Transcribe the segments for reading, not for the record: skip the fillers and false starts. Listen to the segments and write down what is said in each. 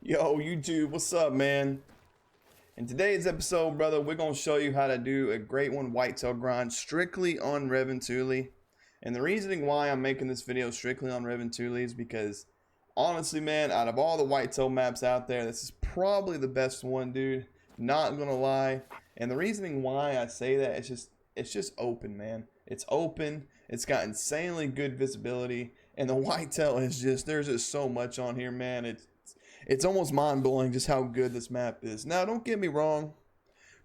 Yo, YouTube, what's up, man? In today's episode, brother, we're going to show you how to do a great one whitetail grind strictly on Revontuli. And the reasoning why I'm making this video strictly on Revontuli is because, honestly, man, out of all the whitetail maps out there, this is probably the best one, dude. Not going to lie. And the reasoning why I say that, it's just open, man. It's open. It's got insanely good visibility. And the whitetail is just, there's just so much on here, man. It's almost mind-blowing just how good this map is. Now, don't get me wrong.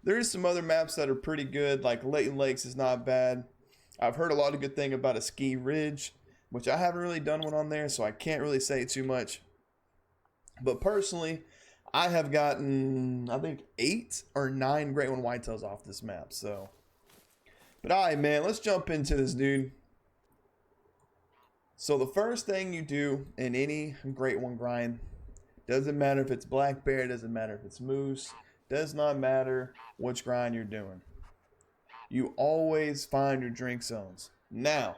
There is some other maps that are pretty good, like Leighton Lakes is not bad. I've heard a lot of good thing about a Ski Ridge, which I haven't really done one on there, so I can't really say too much. But personally, I have gotten, I think, 8 or 9 Great One Whitetails off this map, so. But alright, man, let's jump into this, dude. So the first thing you do in any Great One grind, doesn't matter if it's black bear, doesn't matter if it's moose, does not matter which grind you're doing. You always find your drink zones. Now,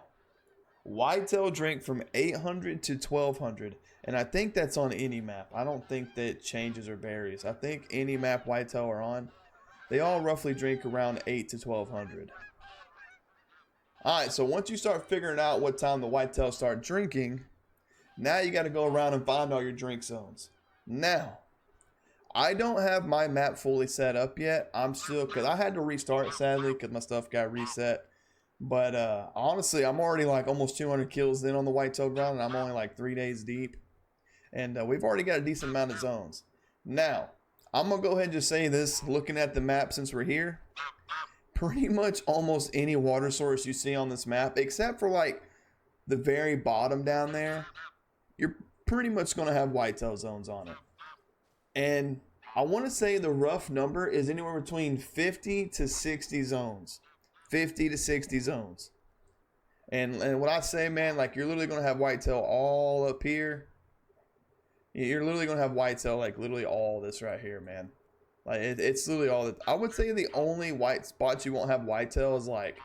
whitetail drink from 800 to 1200, and I think that's on any map. I don't think that it changes or varies. I think any map whitetail are on, they all roughly drink around 8 to 1200. Alright, so once you start figuring out what time the whitetails start drinking, now you got to go around and find all your drink zones. Now, I don't have my map fully set up yet. I'm still, because I had to restart sadly because my stuff got reset. But honestly, I'm already like almost 200 kills in on the whitetail ground, and I'm only like 3 days deep. And we've already got a decent amount of zones. Now, I'm going to go ahead and just say this, looking at the map since we're here. Pretty much almost any water source you see on this map, except for like the very bottom down there, you're pretty much going to have whitetail zones on it. And I want to say the rough number is anywhere between 50 to 60 zones. 50 to 60 zones. And what I say, man, like you're literally going to have whitetail all up here. You're literally going to have whitetail like literally all this right here, man. Like it's literally all that. I would say the only white spots you won't have whitetail is like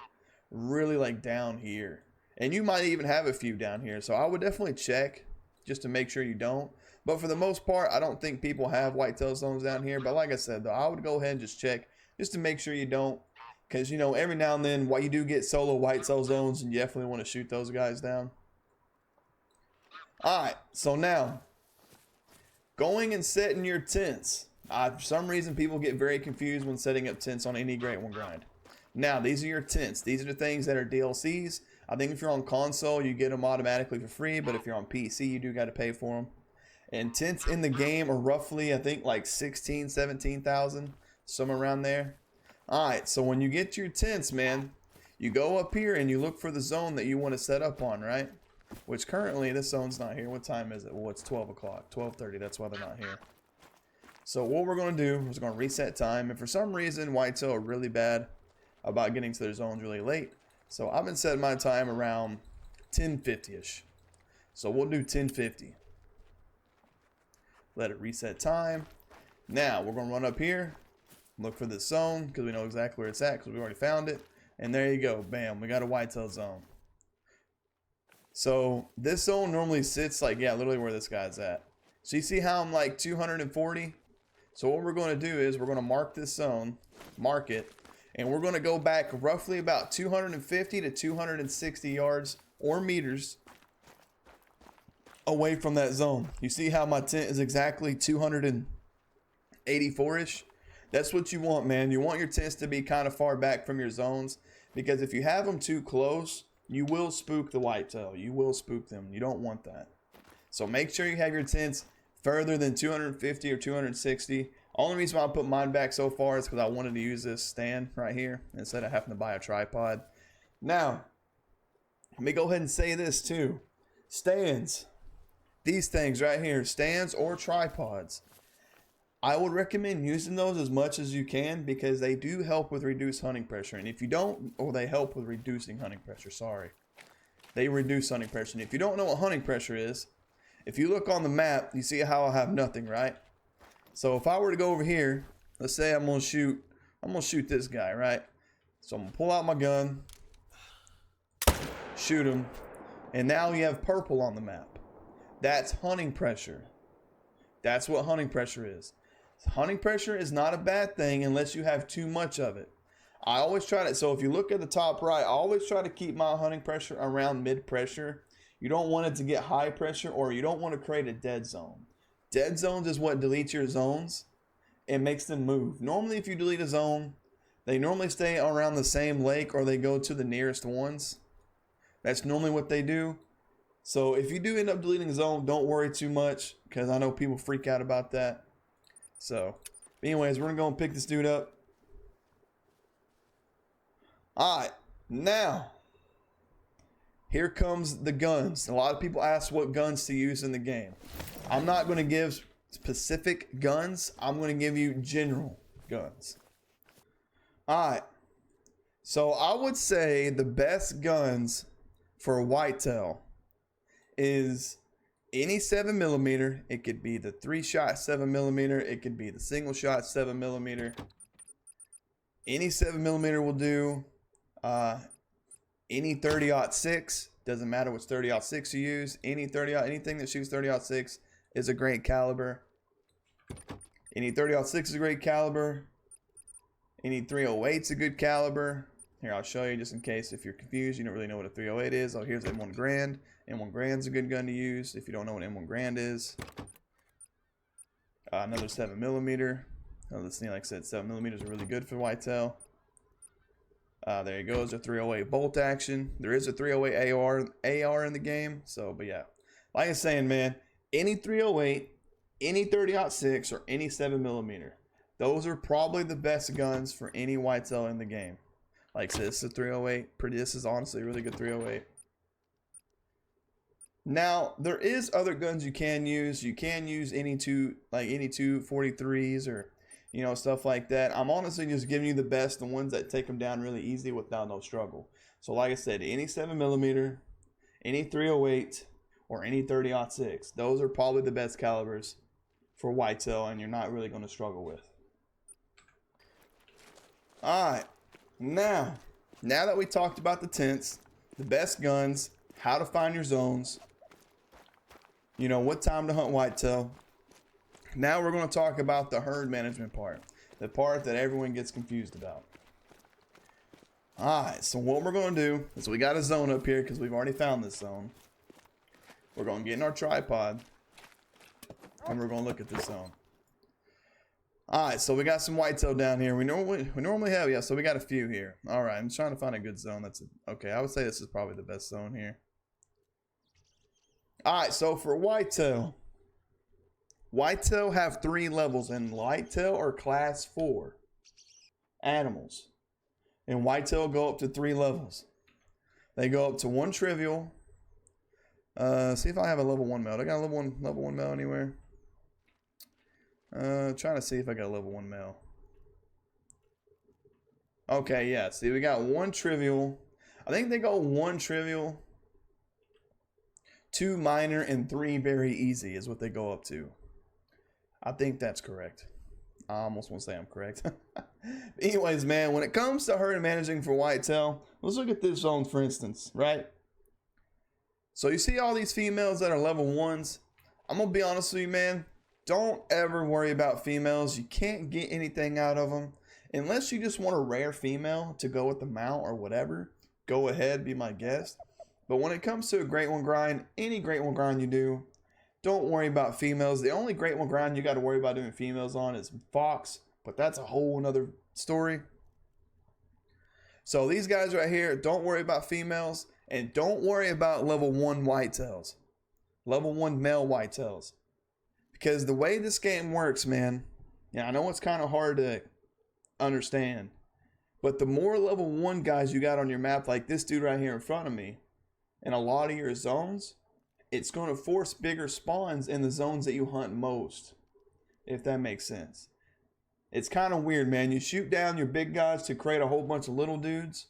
really like down here. And you might even have a few down here. So I would definitely check just to make sure you don't. But for the most part, I don't think people have whitetail zones down here. But like I said, though, I would go ahead and just check just to make sure you don't. Because, you know, every now and then, while you do get solo whitetail zones, and you definitely want to shoot those guys down. Alright, so now, going and setting your tents. For some reason, people get very confused when setting up tents on any Great One grind. Now, these are your tents. These are the things that are DLCs. I think if you're on console, you get them automatically for free, but if you're on PC, you do got to pay for them. And tents in the game are roughly, I think, like 16, 17,000, somewhere around there. Alright, so when you get to your tents, man, you go up here and you look for the zone that you want to set up on, right? Which currently, this zone's not here. What time is it? Well, it's 12 o'clock, 12:30, that's why they're not here. So what we're going to do is we're going to reset time. And for some reason, whitetail are really bad about getting to their zones really late. So I've been setting my time around 10:50-ish. So we'll do 10:50. Let it reset time. Now we're going to run up here, look for this zone because we know exactly where it's at because we already found it. And there you go. Bam. We got a whitetail zone. So this zone normally sits like, yeah, literally where this guy's at. So you see how I'm like 240? So what we're going to do is we're going to mark this zone, mark it, and we're going to go back roughly about 250 to 260 yards or meters away from that zone. You see how my tent is exactly 284-ish? That's what you want, man. You want your tents to be kind of far back from your zones because if you have them too close, you will spook the whitetail. You will spook them. You don't want that. So make sure you have your tents further than 250 or 260. Only reason why I put mine back so far is because I wanted to use this stand right here instead of having to buy a tripod. Now, let me go ahead and say this too. Stands. These things right here, stands or tripods. I would recommend using those as much as you can because they do help with reduced hunting pressure. And if you don't, or they help with reducing hunting pressure, sorry. They reduce hunting pressure. And if you don't know what hunting pressure is, if you look on the map, you see how I have nothing, right? So if I were to go over here, let's say I'm gonna shoot this guy, right? So I'm gonna pull out my gun, shoot him, and now you have purple on the map. That's hunting pressure. That's what hunting pressure is. Hunting pressure is not a bad thing unless you have too much of it. I always try to, so if you look at the top right, I always try to keep my hunting pressure around mid pressure. You don't want it to get high pressure, or you don't want to create a dead zone. Dead zones is what deletes your zones and makes them move. Normally, if you delete a zone, they normally stay around the same lake, or they go to the nearest ones. That's normally what they do. So if you do end up deleting a zone, don't worry too much, because I know people freak out about that. So, anyways, we're going to go and pick this dude up. Alright, now, here comes the guns. A lot of people ask what guns to use in the game. I'm not going to give specific guns. I'm going to give you general guns. Alright, so I would say the best guns for whitetail is any 7mm. It could be the 3-shot 7mm. It could be the single shot 7mm. Any 7mm will do. Any 30-06, doesn't matter which 30-06 you use. Anything that shoots 30-06 is a great caliber. Any 30-06 is a great caliber. Any 308 is a good caliber. Here, I'll show you just in case if you're confused, you don't really know what a 308 is. Oh, here's M1 Grand. M1 Grand's a good gun to use if you don't know what M1 Grand is. Another 7mm. This thing, like I said, 7mm is really good for whitetail. There you go. There's a 308 bolt action. There is a 308 AR in the game. So, but yeah, like I was saying, man, any 308, any 30-06, or any 7mm, those are probably the best guns for any whitetail in the game. Like I said, this is a 308. This is honestly a really good 308. Now, there is other guns you can use. You can use any two 43s or, you know, stuff like that. I'm honestly just giving you the best, the ones that take them down really easy without no struggle. So like I said, any 7mm, any 308, or any 30-06. Those are probably the best calibers for whitetail, and you're not really going to struggle with. Alright, now that we talked about the tents, the best guns, how to find your zones, you know, what time to hunt whitetail. Now we're going to talk about the herd management part. The part that everyone gets confused about. Alright, so what we're going to do is we got a zone up here because we've already found this zone. We're going to get in our tripod and we're going to look at this zone. Alright, so we got some whitetail down here. We normally have, yeah, so we got a few here. Alright, I'm trying to find a good zone. Okay, I would say this is probably the best zone here. Alright, so for whitetail have 3 levels, and whitetail are class 4 animals. And whitetail go up to 3 levels. They go up to 1 trivial. See if I have a level 1 male. I got a level 1 male anywhere. Trying to see if I got a level 1 male. Okay, yeah. See, we got 1 trivial. I think they go 1 trivial, 2 minor, and 3 very easy is what they go up to. I think that's correct. I almost want to say I'm correct. Anyways, man, when it comes to herd managing for whitetail, let's look at this zone, for instance, right? So you see all these females that are level 1s. I'm going to be honest with you, man. Don't ever worry about females. You can't get anything out of them. Unless you just want a rare female to go with the mount or whatever, go ahead, be my guest. But when it comes to a Great One grind, any Great One grind you do, don't worry about females. The only Great One grind you got to worry about doing females on is fox, but that's a whole nother story. So these guys right here, don't worry about females, and don't worry about level 1 whitetails, level 1 male whitetails. Because the way this game works, man, yeah, I know it's kind of hard to understand, but the more level 1 guys you got on your map, like this dude right here in front of me, in a lot of your zones, it's going to force bigger spawns in the zones that you hunt most, if that makes sense. It's kind of weird, man. You shoot down your big guys to create a whole bunch of little dudes,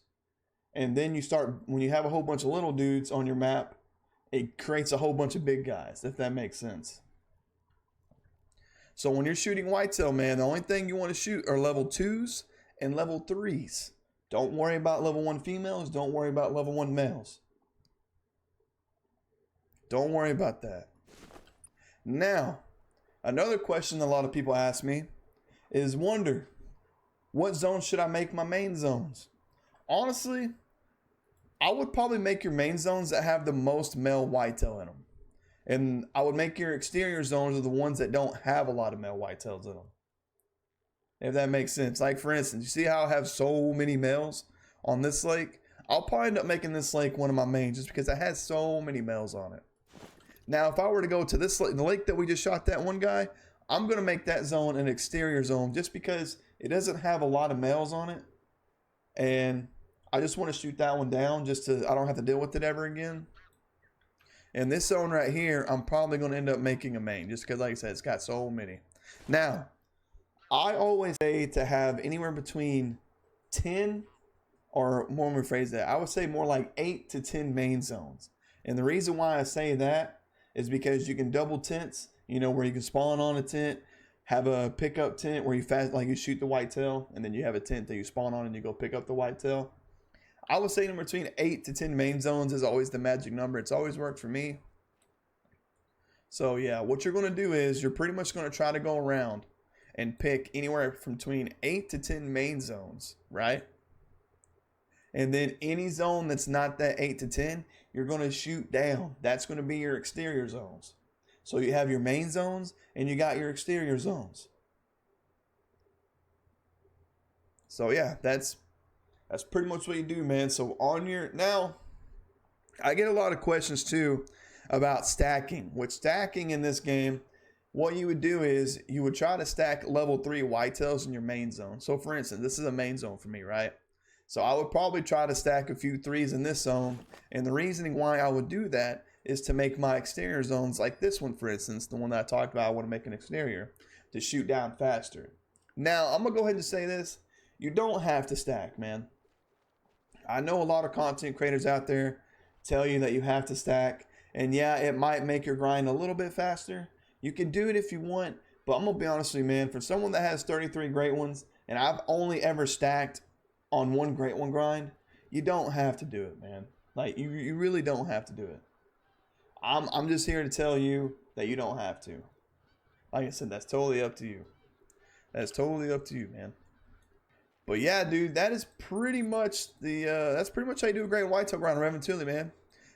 and then you start, when you have a whole bunch of little dudes on your map, it creates a whole bunch of big guys, if that makes sense. So when you're shooting whitetail, man, the only thing you want to shoot are level 2s and level 3s. Don't worry about level 1 females. Don't worry about level 1 males. Don't worry about that. Now, Another question a lot of people ask me is wonder, what zones should I make my main zones? Honestly, I would probably make your main zones that have the most male whitetail in them. And I would make your exterior zones are the ones that don't have a lot of male whitetails in them. If that makes sense. Like for instance, you see how I have so many males on this lake? I'll probably end up making this lake one of my mains just because it has so many males on it. Now, if I were to go to this lake, the lake that we just shot that one guy, I'm going to make that zone an exterior zone just because it doesn't have a lot of males on it. And I just want to shoot that one down just to, I don't have to deal with it ever again. And this zone right here, I'm probably going to end up making a main just because, like I said, it's got so many. Now, I always say to have anywhere between 10 or more, let me rephrase that. I would say more like 8 to 10 main zones. And the reason why I say that is because you can double tents, you know, where you can spawn on a tent, have a pickup tent where you like you shoot the whitetail, and then you have a tent that you spawn on and you go pick up the whitetail. I would say in between 8 to 10 main zones is always the magic number. It's always worked for me. So yeah, what you're going to do is you're pretty much going to try to go around and pick anywhere from between 8 to 10 main zones, right? And then any zone that's not that 8 to 10, you're going to shoot down. That's going to be your exterior zones. So you have your main zones and you got your exterior zones. So yeah, that's pretty much what you do, man. So on your, now I get a lot of questions too about stacking. With stacking in this game, what you would do is you would try to stack level 3 whitetails in your main zone. So for instance, this is a main zone for me, right? So I would probably try to stack a few 3s in this zone. And the reasoning why I would do that is to make my exterior zones like this one, for instance, the one that I talked about, I want to make an exterior to shoot down faster. Now, I'm going to go ahead and say this. You don't have to stack, man. I know a lot of content creators out there tell you that you have to stack. And yeah, it might make your grind a little bit faster. You can do it if you want. But I'm going to be honest with you, man. For someone that has 33 great ones, and I've only ever stacked on one great one grind, you don't have to do it, man. Like, you really don't have to do it. I'm just here to tell you that you don't have to. Like I said, that's totally up to you. That's totally up to you, man. But yeah, dude, that is pretty much the that's pretty much how you do a great whitetail grind on Revontuli, man.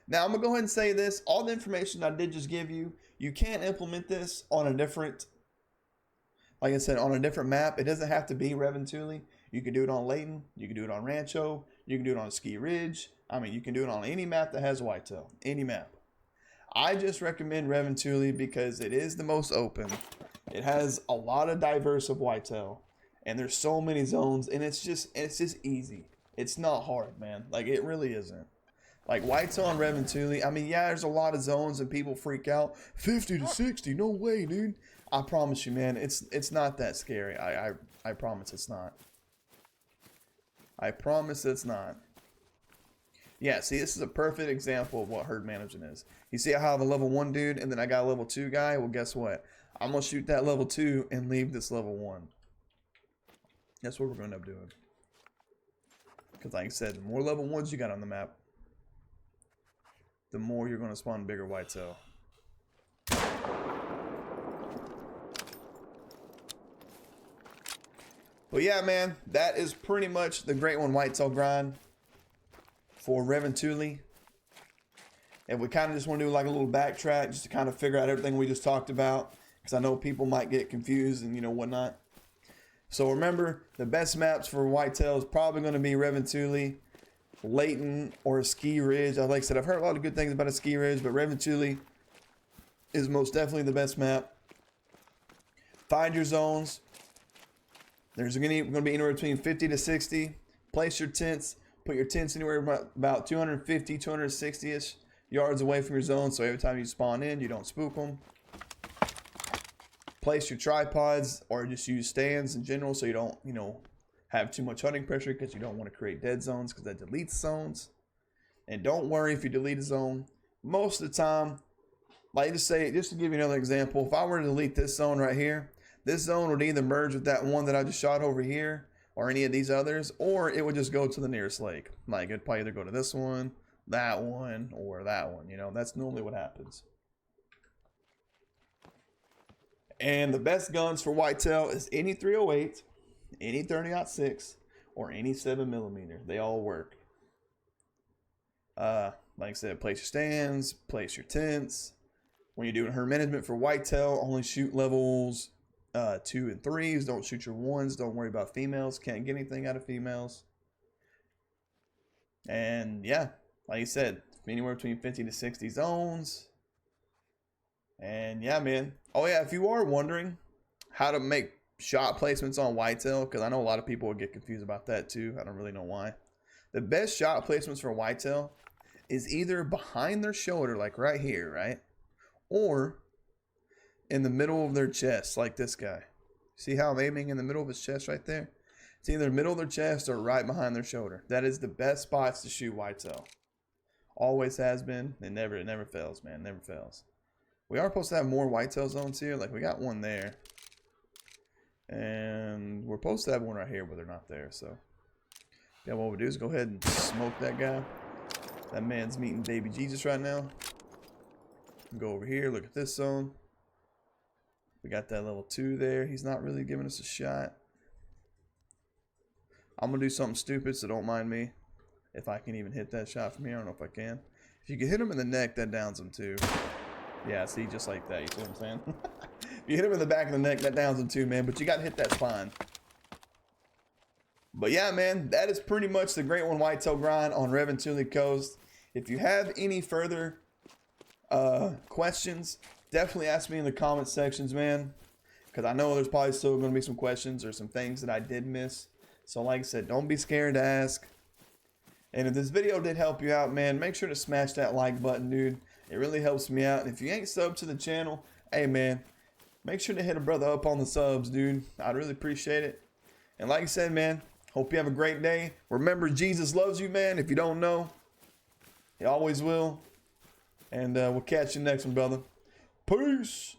Now I'm gonna go ahead and say this: all the information I did just give you, you can implement this on a different, like I said, on a different map. It doesn't have to be Revontuli. You can do it on Layton. You can do it on Rancho. You can do it on Ski Ridge. I mean, you can do it on any map that has whitetail. Any map. I just recommend Revontuli because it is the most open. It has a lot of diverse of whitetail. And there's so many zones. And it's just easy. It's not hard, man. Like, it really isn't. Like, whitetail on Revontuli, I mean, yeah, there's a lot of zones and people freak out. 50 to 60, no way, dude. I promise you, man, it's not that scary. I promise it's not. I promise it's not. Yeah, see, this is a perfect example of what herd management is. You see, I have a level 1 dude, and then I got a level 2 guy. Well, guess what? I'm going to shoot that level 2 and leave this level 1. That's what we're going to end up doing. Because like I said, the more level 1s you got on the map, the more you're going to spawn bigger whitetail. But yeah, man, that is pretty much the Great One whitetail grind for Revontuli. And we kind of just want to do like a little backtrack just to kind of figure out everything we just talked about, because I know people might get confused and, you know, whatnot. So remember, the best maps for whitetail is probably going to be Revontuli, Layton, or Ski Ridge. Like I said, I've heard a lot of good things about a Ski Ridge, but Revontuli is most definitely the best map. Find your zones. There's going to be anywhere between 50 to 60. Place your tents. Put your tents anywhere about 250, 260-ish yards away from your zone, so every time you spawn in, you don't spook them. Place your tripods, or just use stands in general so you don't, you know, have too much hunting pressure, because you don't want to create dead zones, because that deletes zones. And don't worry if you delete a zone. Most of the time, like just to give you another example, if I were to delete this zone right here, this zone would either merge with that one that I just shot over here, or any of these others, or it would just go to the nearest lake. Like, it'd probably either go to this one, or that one, you know. That's normally what happens. And the best guns for whitetail is any 308, any 30-06, or any 7mm. They all work. Like I said, place your stands, place your tents. When you're doing herd management for whitetail, only shoot levels 2 and 3s. Don't shoot your 1s. Don't worry about females. Can't get anything out of females. And yeah, like I said, anywhere between 50 to 60 zones. And yeah, man. Oh yeah, if you are wondering how to make shot placements on whitetail, because I know a lot of people will get confused about that too. I don't really know why. The best shot placements for whitetail is either behind their shoulder, like right here, right? Or in the middle of their chest, like this guy. See how I'm aiming in the middle of his chest right there? It's either middle of their chest or right behind their shoulder. That is the best spots to shoot whitetail. Always has been. It never fails, man. Never fails. We are supposed to have more whitetail zones here. Like we got one there. And we're supposed to have one right here, but they're not there. So yeah, what we do is go ahead and smoke that guy. That man's meeting baby Jesus right now. Go over here, look at this zone. We got that level 2 there. He's not really giving us a shot. I'm gonna do something stupid, so don't mind me. If I can even hit that shot from here, I don't know if I can. If you can hit him in the neck, that downs him too. Yeah, see, just like that, you see what I'm saying? If you hit him in the back of the neck, that downs him too, man. But you gotta hit that spine. But yeah, man, that is pretty much the Great One Whitetail grind on Revontuli Coast. If you have any further questions, definitely ask me in the comment sections, man, because I know there's probably still going to be some questions or some things that I did miss. So like I said, don't be scared to ask. And if this video did help you out, man, make sure to smash that like button, dude. It really helps me out. And if you ain't subbed to the channel, hey man, make sure to hit a brother up on the subs, dude. I'd really appreciate it. And like I said, man, hope you have a great day. Remember, Jesus loves you, man. If you don't know, he always will. And we'll catch you next one, brother. Peace.